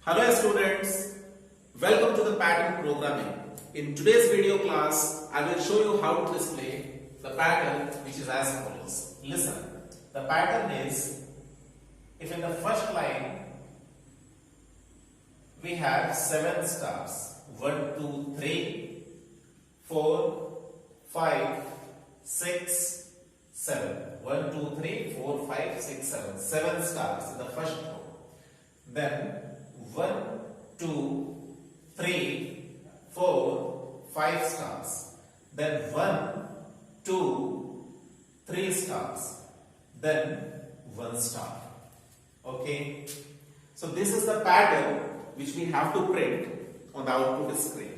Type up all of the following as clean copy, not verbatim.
Hello students, welcome to the pattern programming. In today's video class, I will show you how to display the pattern which is as follows. Listen, the pattern is, if in the first line we have 7 stars, 1, 2, 3, 4, 5, 6, 7. 1, 2, 3, 4, 5, 6, 7. 7 stars in the first row. Then 1, 2, 3, 4, 5 stars. Then 1, 2, 3 stars. Then 1 star. Okay. So this is the pattern which we have to print on the output screen.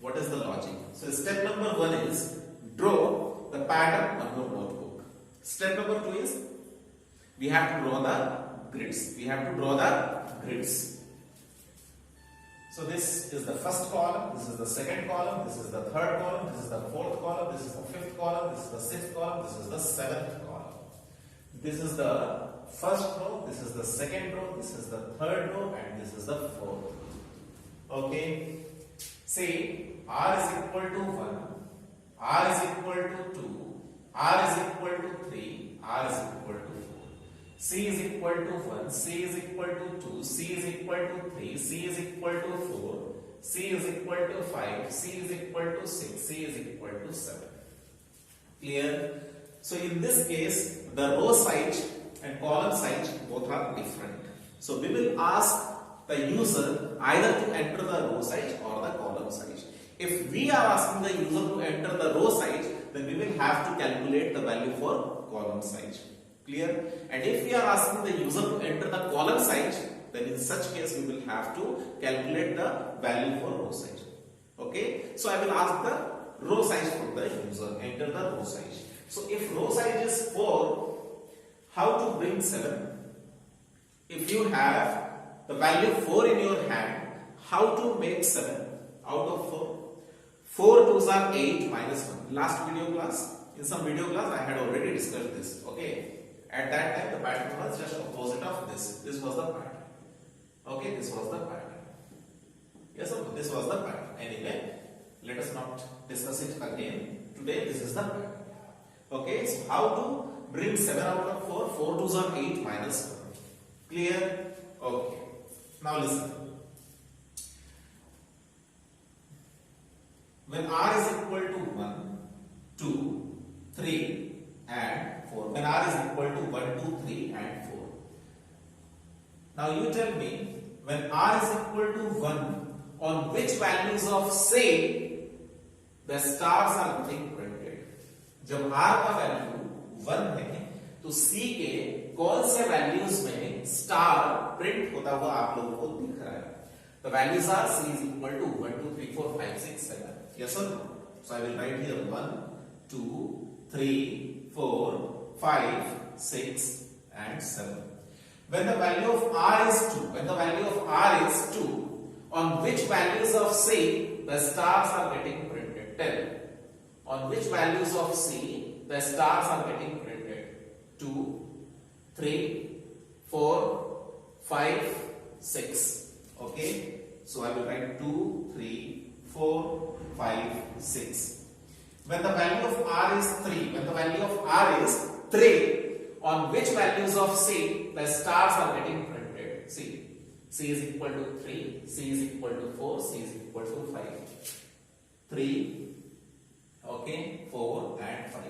What is the logic? So step number 1 is draw the pattern on your notebook. Step number 2 is we have to draw the grids. So this is the first column, this is the second column, this is the third column, this is the fourth column, this is the fifth column, this is the sixth column, this is the seventh column. This is the first row, this is the second row, this is the third row, and this is the fourth. Okay. Say R is equal to 1, R is equal to 2, R is equal to 3, R is equal to 4. C is equal to 1, C is equal to 2, C is equal to 3, C is equal to 4, C is equal to 5, C is equal to 6, C is equal to 7. Clear? So in this case, the row size and column size both are different. So we will ask the user either to enter the row size or the column size. If we are asking the user to enter the row size, then we will have to calculate the value for column size. Clear? And if we are asking the user to enter the column size, then in such case we will have to calculate the value for row size. Okay? So I will ask the row size from the user. Enter the row size. So if row size is 4, how to bring 7? If you have the value 4 in your hand, how to make 7 out of 4? 4 2s are 8 minus 1. Last video class, in some video class I had already discussed this. Okay. At that time, the pattern was just opposite of this. This was the pattern. Okay, this was the pattern. Yes or no? This was the pattern. Anyway, let us not discuss it again. Today, this is the pattern. Okay, so how to bring 7 out of 4? 4 2s are 8 minus 1. Clear? Okay. Now listen. When R is equal to 1, 2, 3, and 4. When R is equal to 1, 2, 3 and 4. Now you tell me, when R is equal to 1, on which values of say the stars are getting printed? जब R का value 1 है तो C के कौन से values में star print होता हुआ आप लोगों को दिख रहा है? The values are C is equal to 1, 2, 3, 4, 5, 6, 7. Yes or no? So I will write here 1, 2, 3, 4, 5, 6 and 7. When the value of R is 2, on which values of C the stars are getting printed? Tell. On which values of C the stars are getting printed? 2, 3, 4, 5, 6. Okay. So I will write 2, 3, 4, 5, 6. When the value of R is 3, on which values of C the stars are getting printed? See, C is equal to 3, C is equal to 4, C is equal to 5. 3, okay, 4 and 5.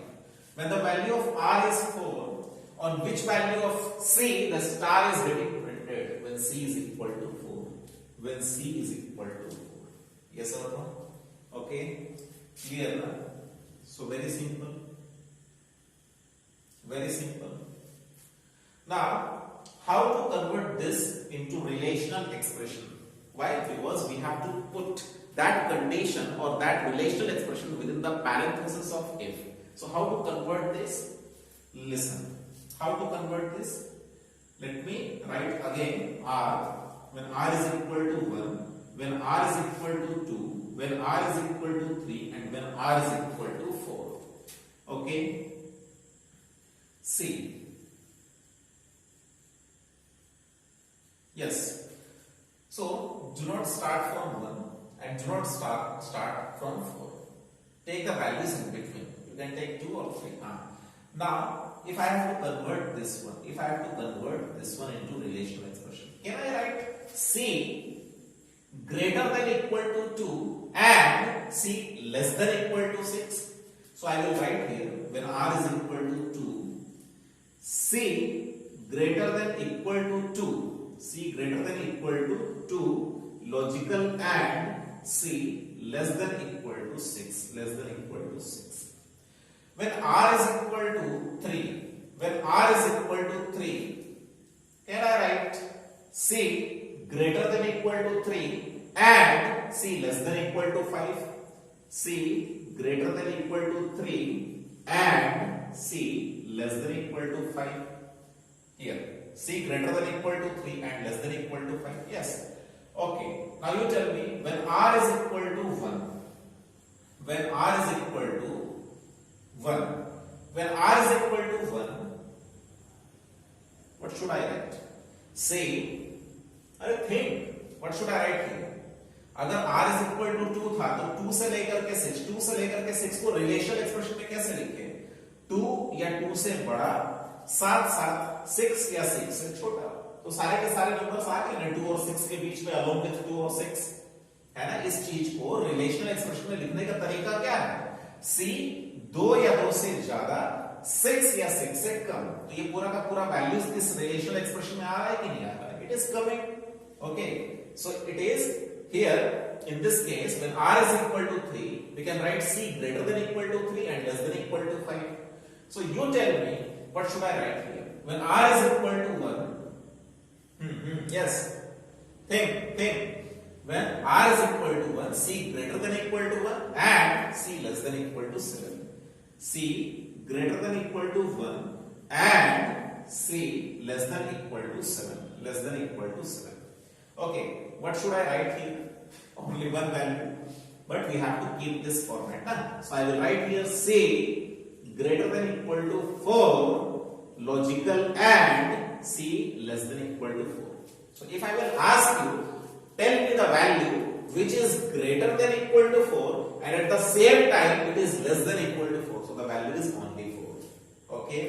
When the value of R is 4, on which value of C the star is getting printed? When C is equal to 4. When C is equal to 4. Yes or no? Okay, clear na? So very simple. Very simple. Now, how to convert this into relational expression? Why? Because we have to put that condition or that relational expression within the parenthesis of if. So how to convert this? Listen. How to convert this? Let me write again R. When R is equal to 1, when R is equal to 2, when R is equal to 3, and when R is equal to 4. Okay. See. Yes. So do not start from 1 and do not start from 4. Take the values in between. You can take 2 or 3. Now, if I have to convert this one, into relational expression, can I write C greater than equal to 2 and C less than equal to 6? So I will write here, when R is equal to 2, C greater than equal to 2, C greater than equal to 2, logical and C less than equal to 6, When R is equal to 3, can I write C greater than equal to 3 and C less than equal to 5? C greater than equal to 3 and C less than equal to 5. Here, C greater than equal to 3 and less than equal to 5. Yes. Okay. Now you tell me, when R is equal to 1, what should I write? Say, I think, what should I write here? अगर R is equal to 2 था तो 2 से लेकर के 6 को relational expression में कैसे लिखे? 2 या 2 से बड़ा, 6 या 6 से छोटा. तो सारे के सारे नंबर्स आ गए ना 2 और 6 के बीच में, अलोंग विथ 2 और 6, है ना. इस चीज को रिलेशनल एक्सप्रेशन में लिखने का तरीका क्या है? C 2 या 2 से ज्यादा, 6 या 6 से कम. तो ये पूरा का पूरा वैल्यूज इस रिलेशनल एक्सप्रेशन में आ रहा है कि नहीं आ रहा है? It is coming. Okay, so it is here in this case, when R is equal to 3, we can write C greater than equal to 3 and less than equal to 5. So you tell me, what should I write here? When R is equal to 1, yes, think. When R is equal to 1, C greater than equal to 1 and C less than equal to 7. C greater than equal to 1 and C less than equal to 7. Okay, what should I write here? Only one value, but we have to keep this format. So I will write here C greater than equal to 4, logical, and C less than equal to 4. So if I will ask you, tell me the value which is greater than equal to 4 and at the same time it is less than equal to 4. So the value is only 4. Okay,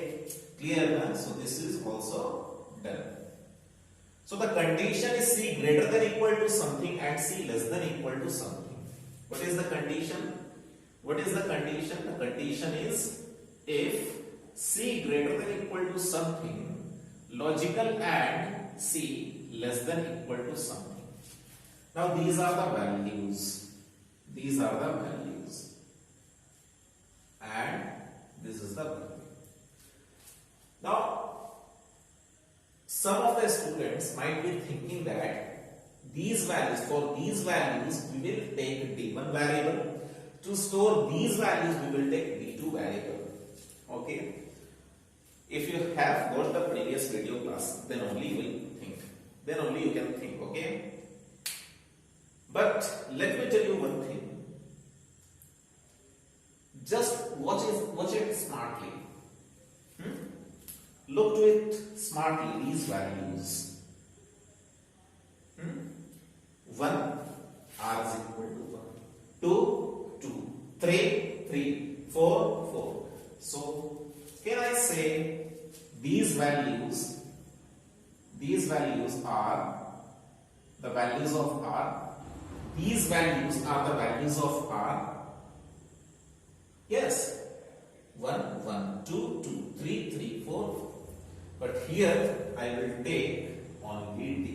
clear now? So this is also done. So the condition is C greater than equal to something and C less than equal to something. What is the condition? The condition is if C greater than equal to something, logical and C less than equal to something. Now these are the values. And this is the value. Now some of the students might be thinking that for these values we will take D1 variable. To store these values we will take D2 variable. Okay. If you have got the previous video class, then only you will think. Then only you can think. Okay. But let me tell you one thing. Just watch it smartly. Look to it smartly, these values. 1, R is equal to 1. 2, 2. 3, 3. 4, 4. So, can I say these values are the values of R? These values are the values of R? Yes. 1, 1, 2, 2, 3, 3, 4, 4. But here I will take only D.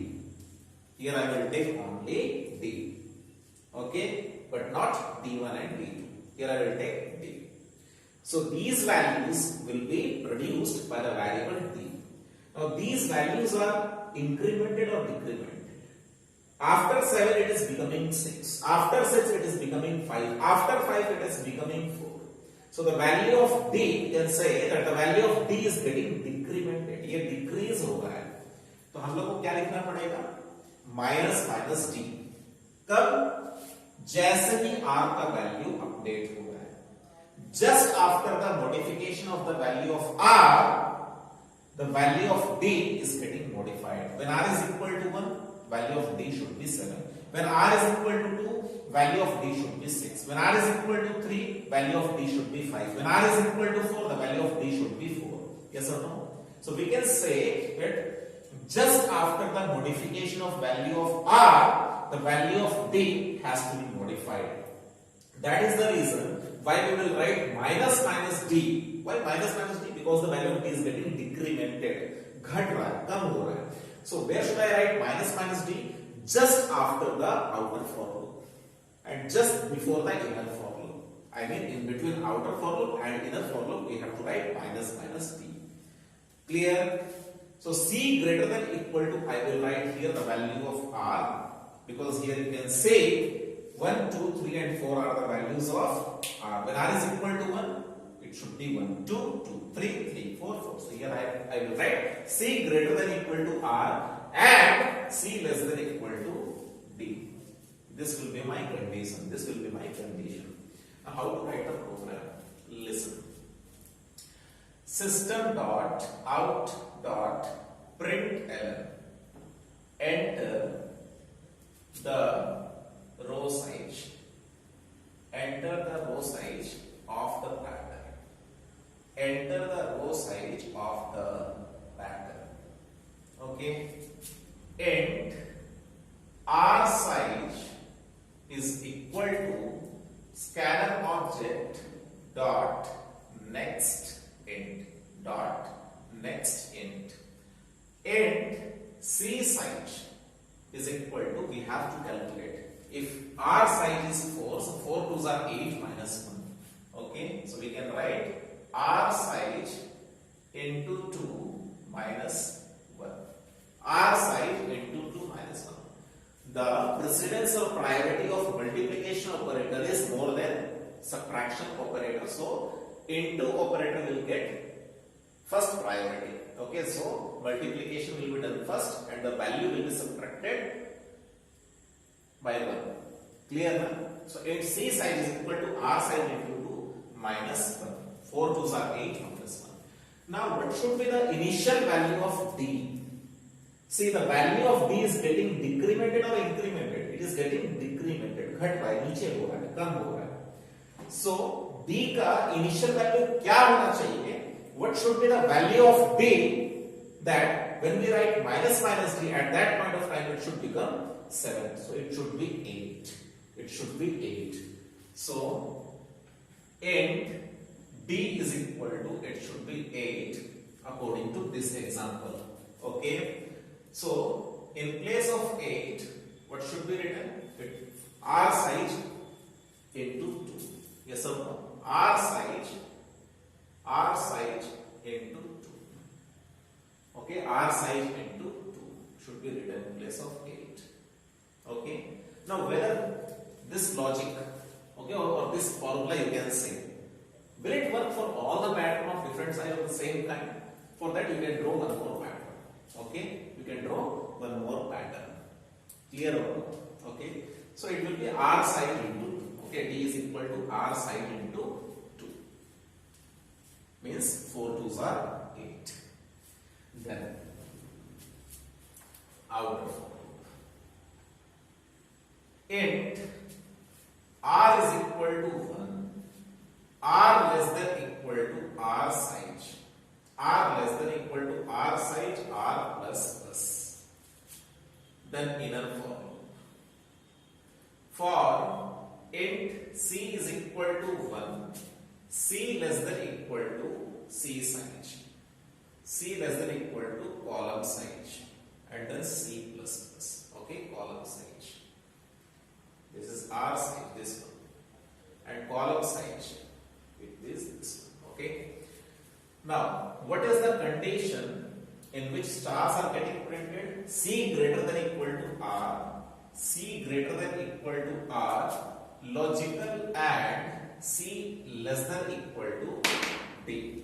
Okay, but not D1 and D2. Here I will take D. So these values will be produced by the variable D. Now these values are incremented or decremented. After 7 it is becoming 6. After 6 it is becoming 5. After 5 it is becoming 4. So the value of D, you can say that the value of D is getting decremented. ये decrease हो रहा है. तो हम लोग को क्या लिखना पड़ेगा? Minus D. कब? जैसे ही R का वैल्यू अपडेट हो रहा है. Just after the modification of the value of R, the value of D is getting modified. When R is equal to 1, value of D should be 7. When R is equal to 2, value of D should be 6. When R is equal to 3, value of D should be 5. When R is equal to 4, the value of D should be 4. Yes or no? So we can say that just after the modification of value of R, the value of D has to be modified. That is the reason why we will write minus D. Why minus D? Because the value of D is getting decremented. घट रहा है, कम हो रहा है. So where should I write minus D? Just after the outer for loop and just before the inner for loop. I mean in between outer for loop and inner for loop we have to write minus D. Clear? So C greater than equal to, I will write here the value of R, because here you can say 1, 2, 3 and 4 are the values of R. When R is equal to 1, it should be 1, 2, 2, 3, 3, 4, 4. So here I will write C greater than equal to R and C less than equal to D. This will be my condition. This will be my condition. Now how to write the program? Listen. System dot out dot println enter the row size. Enter the row size of the pattern. Enter the row size of the pattern. Okay. And R size is equal to scanner object dot next int dot next int. And C size is equal to, we have to calculate. If R size is 4, so 4 2s are 8 minus 1. Okay, so we can write R size into 2 minus 1. R size into 2 minus 1. The precedence or priority of multiplication operator is more than subtraction operator. So into operator will get first priority. Okay, so multiplication will be done first and the value will be subtracted by 1. Clear now? So C size is equal to R size into 2 minus 1. 4 2s are 8 minus 1. Now what should be the initial value of D? See, the value of D is getting decremented or incremented? It is getting decremented. घट रहा है, नीचे हो रहा है, कम हो रहा है. So D का initial value क्या होना चाहिए? What should be the value of D, that when we write minus D at that point of time it should become 7. So it should be 8. It should be 8. So and D is equal to, it should be 8 according to this example. Okay. So in place of 8, what should be written? R size into 2. Yes or no? R size into 2. Okay, R size into 2 should be written in place of 8. Okay. Now whether this logic, okay, or this formula you can say, will it work for all the pattern of different size of the same kind? For that you can draw one more pattern. Okay, you can draw one more pattern. Clear or not? Okay. So it will be R size into 2. Okay, D is equal to R size into 2. Means 4 2s are 8. Then outer for loop. Int R is equal to 1. R less than equal to R size. R less than equal to R size, R plus plus. Then inner for loop. For int C is equal to 1, C less than equal to C size. C less than equal to column size. And then C plus plus. Okay, column size. This is R size, this one. And column size, it is this one. Okay. Now, what is the condition in which stars are getting printed? C greater than equal to R, C greater than equal to R, logical and C less than equal to D.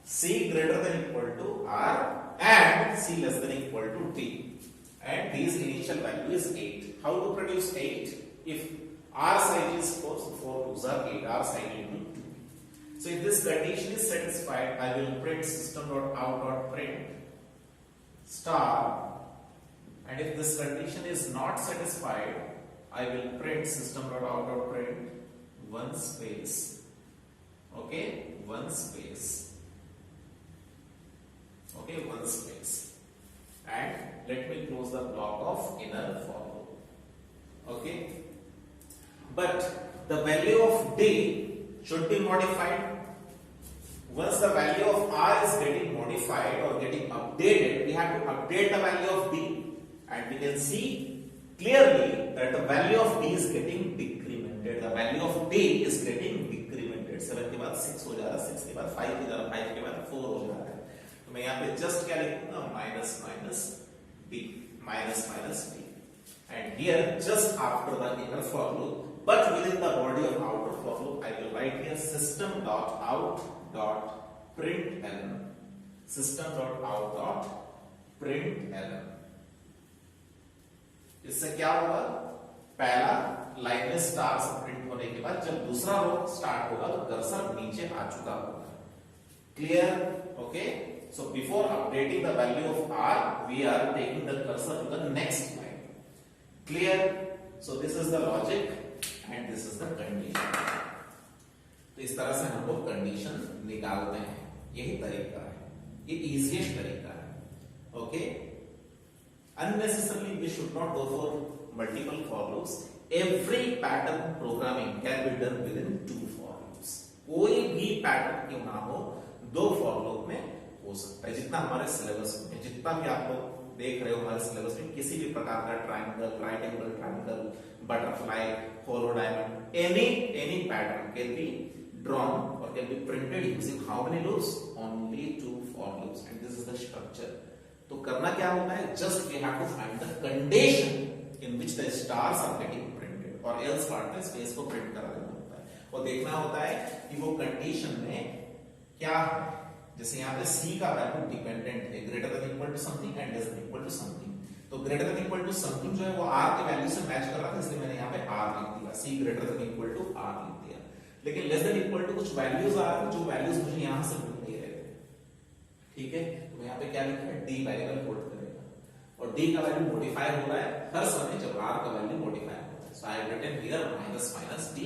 C greater than equal to R and C less than equal to D. And D's initial value is 8. How to produce 8? If R size is 4, so 4 2s are 8, R size into 2. So if this condition is satisfied, I will print system.out.print star and if this condition is not satisfied, I will print system.out.print one space. Okay, one space. Okay, one space. And let me close the block of inner for loop. Okay, but the value of d should be modified. Once the value of r is getting modified or getting updated, we have to update the value of d, and we can see clearly that the value of d is getting decremented. The value of d is getting decremented. 7 के बाद 6 हो जा रहा है, 6 के बाद 5 हो जा रहा है, 5 के बाद 4 हो जा रहा है. तो मैं यहाँ पे जस्ट क्या लिखूंगा, minus minus d, minus minus d. And here just after the inner for loop, but within the body of outer for loop, I will write here system dot out dot println, system dot out dot println. इससे क्या होगा, पहला line में star से print होने के बाद जब दूसरा रो स्टार्ट होगा तो कर्सर नीचे आ चुका होगा. Clear? Okay. So before updating the value of r, we are taking the cursor to the next line. Clear? So this is the logic and this is the condition. तो इस तरह से हम लोग कंडीशन निकालते हैं. यही तरीका है, ये इजीएस्ट तरीका है. Okay, unnecessarily we should not go for multiple for loops. Every pattern programming can be done within 2 for loops. कोई भी पैटर्न क्यों ना हो, 2 for loop में हो सकता है. जितना हमारे सिलेबस में, जितना भी आप लोग देख रहे हो हमारे सिलेबस में, किसी भी प्रकार का triangle, right angle triangle, butterfly, hollow diamond, any pattern can be drawn or can be printed using how many loops? Only 2 for loops, and this is the structure. तो करना क्या होता है, just we have to find the condition in which the stars are getting printed, और else part में space को print करा देना होता है, और देखना होता है कि वो कंडीशन में क्या है. जैसे यहाँ पे c का वैल्यू डिपेंडेंट है, greater than equal to something and less than equal to something. तो greater than equal to something जो है वो r के वैल्यू से मैच कर रहा था, इसलिए मैंने यहाँ पे r लिख दिया, c greater than equal to r लिख दिया. लेकिन लेस देन इक्वल टू कुछ वैल्यूज आ रहे थे, जो वैल्यूज मुझे यहाँ से मिल नहीं रहे थे. ठीक है, तो यहाँ पे क्या लिखा है, d वेरिएबल होल्ड करेगा, और d का वैल्यू मॉडिफाई हो रहा है हर समय जब r का वैल्यू मॉडिफाई होता है. So I have written here minus minus d.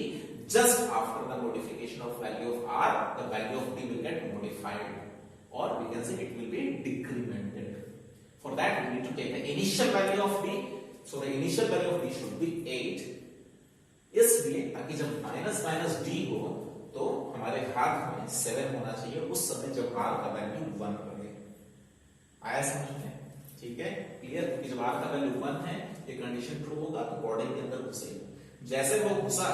Just after the modification of value of r, the value of d will get modified, or we can say it will be decremented. For that, we need to take the initial value of d. So the initial value of d should be 8. इसलिए ताकि जब minus minus d हो तो हमारे हाथ में 7 होना चाहिए उस समय जब r का वैल्यू 1 रहे. आया समझ में? ठीक है, क्लियर? क्योंकि जब r का वैल्यू 1 है, ये कंडीशन ट्रू होगा तो बॉडी के अंदर घुसेगा. जैसे वो घुसा,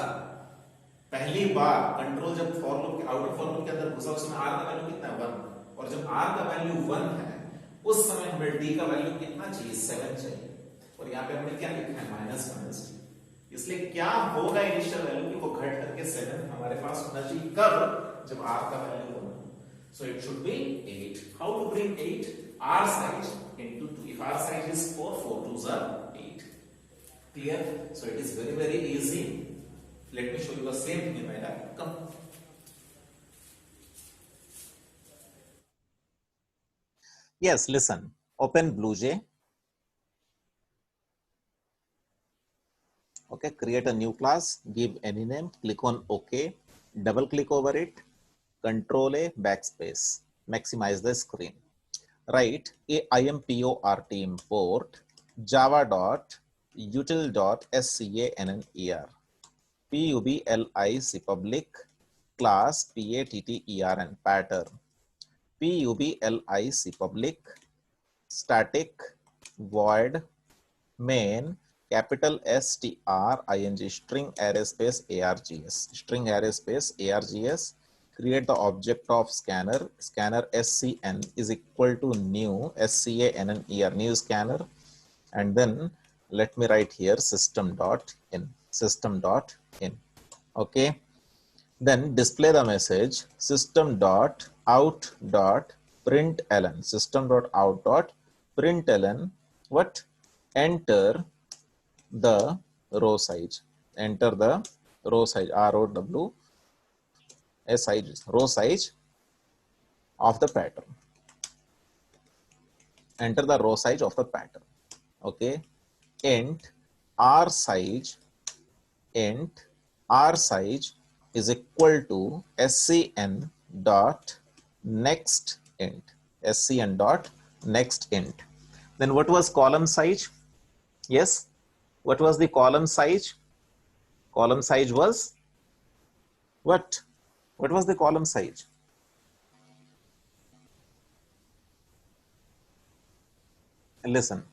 पहली बार कंट्रोल जब फॉर लूप के आउटर फॉर लूप के अंदर घुसा, उस समय r का वैल्यू कितना है, 1. और जब r का वैल्यू 1 है, उस समय हमें d का वैल्यू कितना चाहिए, 7 चाहिए. और यहाँ पे हमने क्या लिखा है, माइनस माइनस d. इसलिए क्या होगा इनिशियल वैल्यू की वो घट करके 7 हमारे पास होना चाहिए. कब? जब r का value 1. So it should be 8. How to bring 8? R size into 2. If r size is 4, 4 2s are 8. Clear? So it is very very easy. Let me show you the same thing in my lab. Come. Yes, listen. Open BlueJ. Okay, create a new class, give any name, click on OK, double click over it, Control A, backspace, maximize the screen. Write import import java.util.scanner public public class pattern pattern public public static void main capital string string array space args create the object of scanner scn is equal to new scanner new scanner, and then let me write here system.in. Okay, then display the message system.out.println what, enter the row size, row size of the pattern, enter the row size of the pattern. Okay, int r size, int r size is equal to scn dot next int, scn dot next int. Then what was column size? Yes, what was the column size? Column size was what? What was the column size? Listen.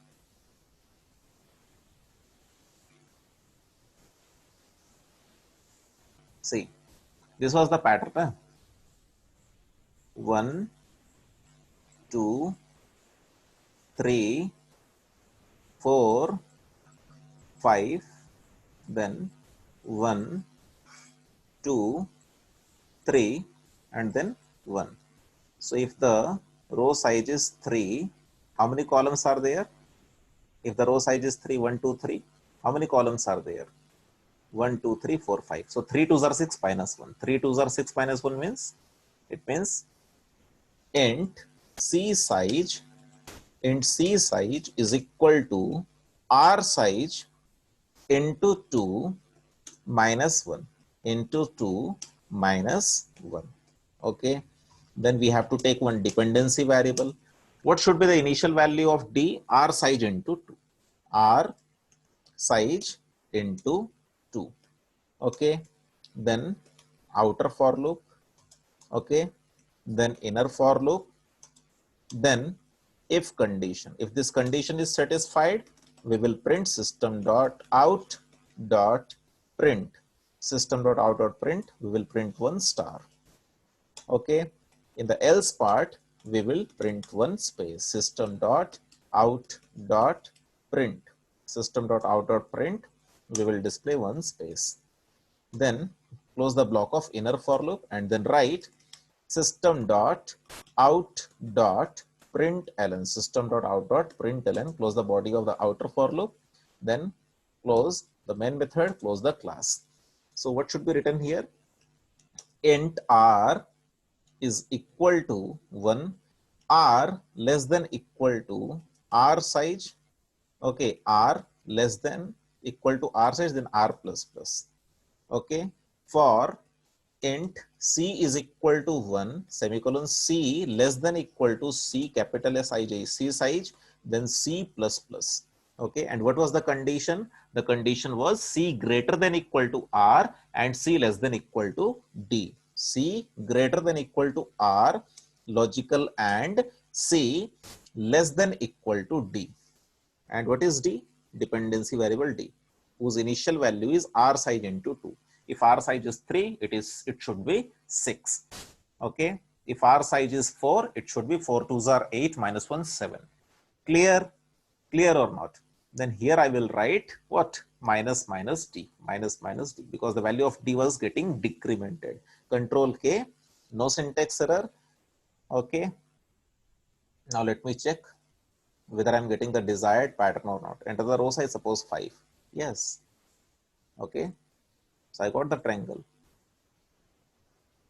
See, this was the pattern. Huh? 1, 2, 3, 4, 5, then 1, 2, 3, and then 1. So if the row size is 3, how many columns are there? If the row size is 3, 1, 2, 3, how many columns are there? 1, 2, 3, 4, 5. So 3 2s are 6 minus 1. 3 2s are 6 minus 1 means, it means int c size is equal to r size into 2 minus 1 into 2 minus 1. Okay. Then we have to take one dependency variable. What should be the initial value of d? R size into 2. R size into 2. Okay. Then outer for loop. Okay. Then inner for loop. Then if condition. If this condition is satisfied, we will print system.out.print. System.out.print, we will print 1 star. Okay. In the else part, we will print 1 space. System.out.print. System.out.print, we will display 1 space. Then close the block of inner for loop and then write system.out.println. System.out.println, close the body of the outer for loop, then close the main method, close the class. So what should be written here? Int r is equal to 1, r less than equal to r size. Okay, r less than equal to r size, then r plus plus. Okay, for int c is equal to 1, semicolon, c less than equal to c capital Sij, c size, then c plus plus. Okay, and what was the condition? The condition was c greater than equal to r and c less than equal to d. C greater than equal to r, logical, and c less than equal to d. And what is d? Dependency variable d, whose initial value is r size into 2. If r size is 3, it should be 6. Okay. If r size is 4, it should be 4 2s are 8 minus 1 7. Clear? Clear or not? Then here I will write what? Minus minus d, minus minus d, because the value of d was getting decremented. Control K, no syntax error. Okay. Now let me check whether I'm getting the desired pattern or not. Enter the row size, suppose 5. Yes. Okay. So I got the triangle.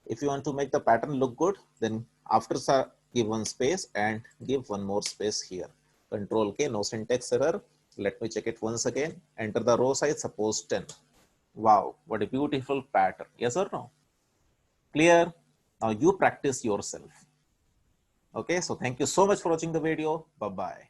If you want to make the pattern look good, then after give 1 space and give 1 more space here. Control K, no syntax error. Let me check it once again. Enter the row size, suppose 10. Wow, what a beautiful pattern. Yes or no? Clear? Now you practice yourself. Okay, so thank you so much for watching the video. Bye-bye.